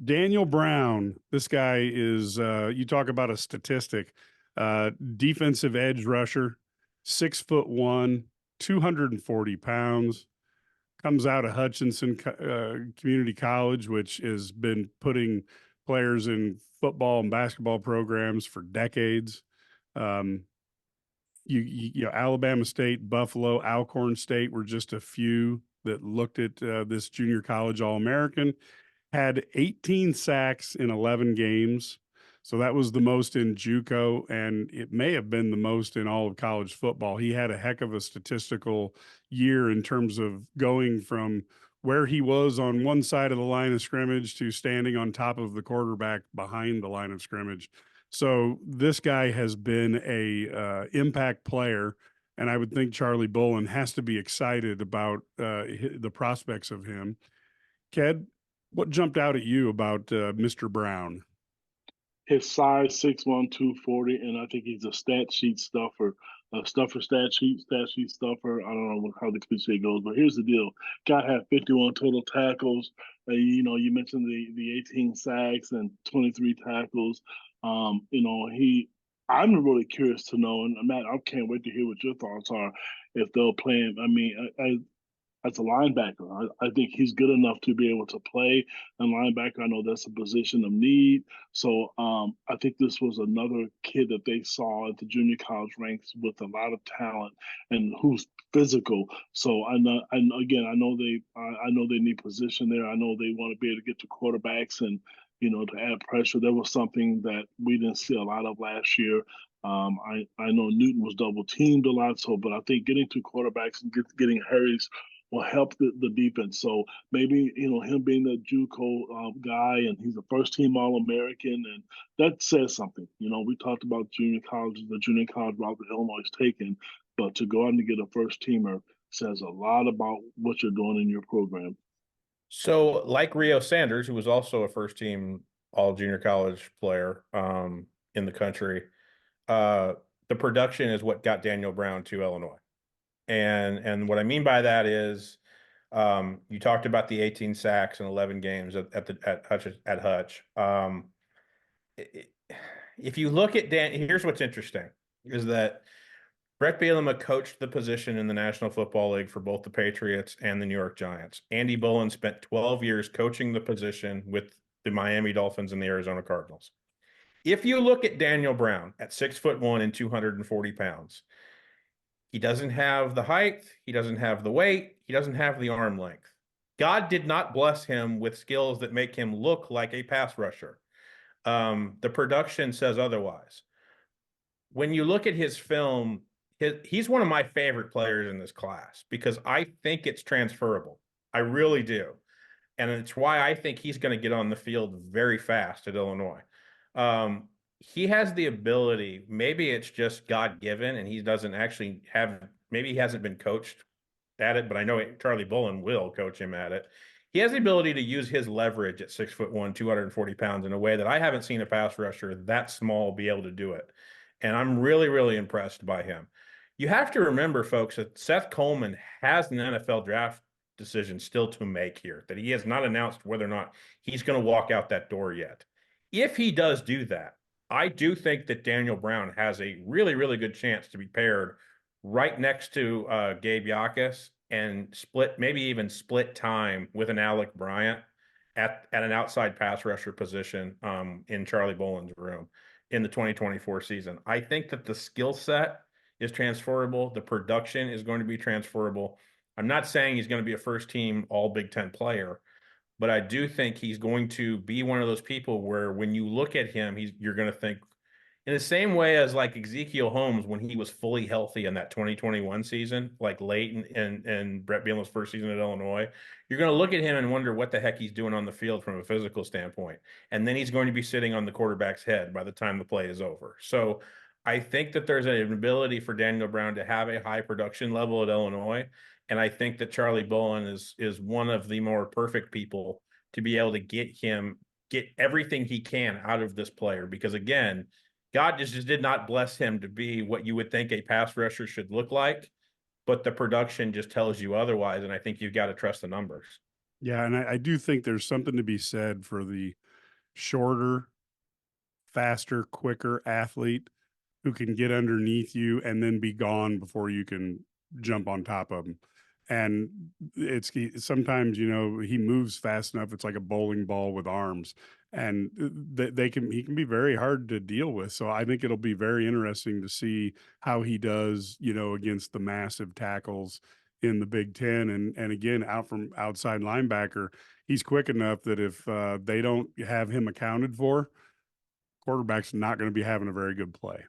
Daniel Brown, this guy is, you talk about a statistic, defensive edge rusher, 6'1", 240 pounds, comes out of Hutchinson Community College, which has been putting players in football and basketball programs for decades. Um, Alabama State, Buffalo, Alcorn State were just a few that looked at this junior college All-American. Had 18 sacks in 11 games. So that was the most in JUCO, and it may have been the most in all of college football. He had a heck of a statistical year in terms of going from where he was on one side of the line of scrimmage to standing on top of the quarterback behind the line of scrimmage. So this guy has been a impact player, and I would think Charlie Bolin has to be excited about the prospects of him. Ked, what jumped out at you about Mr. Brown? His size 6'1", 240, and I think he's a stat sheet stuffer. A stuffer, stat sheet stuffer. I don't know how the cliche goes, but here's the deal: guy had 51 total tackles. You mentioned the 18 sacks and 23 tackles. He. I'm really curious to know, and Matt, I can't wait to hear what your thoughts are if they'll play him. I mean, as a linebacker. I think he's good enough to be able to play a linebacker. I know that's a position of need. So I think this was another kid that they saw at the junior college ranks with a lot of talent and who's physical. So I know, and again, I know they need position there. I know they want to be able to get to quarterbacks and to add pressure. There was something that we didn't see a lot of last year. I know Newton was double teamed a lot, but I think getting to quarterbacks and getting hurries will help the defense. So maybe him being the JUCO guy, and he's a first team All American, and that says something. We talked about junior colleges, the junior college route that Illinois is taking, but to go out and get a first teamer says a lot about what you're doing in your program. So, like Rio Sanders, who was also a first team all junior college player in the country, the production is what got Daniel Brown to Illinois. And what I mean by that is, you talked about the 18 sacks in 11 games at Hutch. If you look at here's what's interesting is that Brett Bielema coached the position in the National Football League for both the Patriots and the New York Giants. Andy Bolin spent 12 years coaching the position with the Miami Dolphins and the Arizona Cardinals. If you look at Daniel Brown at 6'1" and 240 pounds, he doesn't have the height, he doesn't have the weight, he doesn't have the arm length. God did not bless him with skills that make him look like a pass rusher. The production says otherwise. When you look at his film, he's one of my favorite players in this class because I think it's transferable. I really do. And it's why I think he's going to get on the field very fast at Illinois. He has the ability, maybe it's just God-given and he doesn't actually maybe he hasn't been coached at it, but I know Charlie Bolin will coach him at it. He has the ability to use his leverage at 6'1", 240 pounds in a way that I haven't seen a pass rusher that small be able to do it. And I'm really, really impressed by him. You have to remember, folks, that Seth Coleman has an NFL draft decision still to make here, that he has not announced whether or not he's going to walk out that door yet. If he does do that, I do think that Daniel Brown has a really, really good chance to be paired right next to Gabe Yakas and maybe even split time with an Alec Bryant at an outside pass rusher position in Charlie Bolin's room in the 2024 season. I think that the skill set is transferable. The production is going to be transferable. I'm not saying he's going to be a first team all Big Ten player, but I do think he's going to be one of those people where when you look at him, you're going to think in the same way as like Ezekiel Holmes when he was fully healthy in that 2021 season, like late in Brett Bielema's first season at Illinois. You're going to look at him and wonder what the heck he's doing on the field from a physical standpoint. And then he's going to be sitting on the quarterback's head by the time the play is over. So I think that there's an ability for Daniel Brown to have a high production level at Illinois. And I think that Charlie Bolin is one of the more perfect people to be able to get everything he can out of this player. Because again, God just did not bless him to be what you would think a pass rusher should look like, but the production just tells you otherwise. And I think you've got to trust the numbers. Yeah, and I do think there's something to be said for the shorter, faster, quicker athlete who can get underneath you and then be gone before you can jump on top of him. And sometimes, you know, he moves fast enough. It's like a bowling ball with arms, and he can be very hard to deal with. So I think it'll be very interesting to see how he does, you know, against the massive tackles in the Big Ten. And again, out from outside linebacker, he's quick enough that if they don't have him accounted for, quarterback's not going to be having a very good play.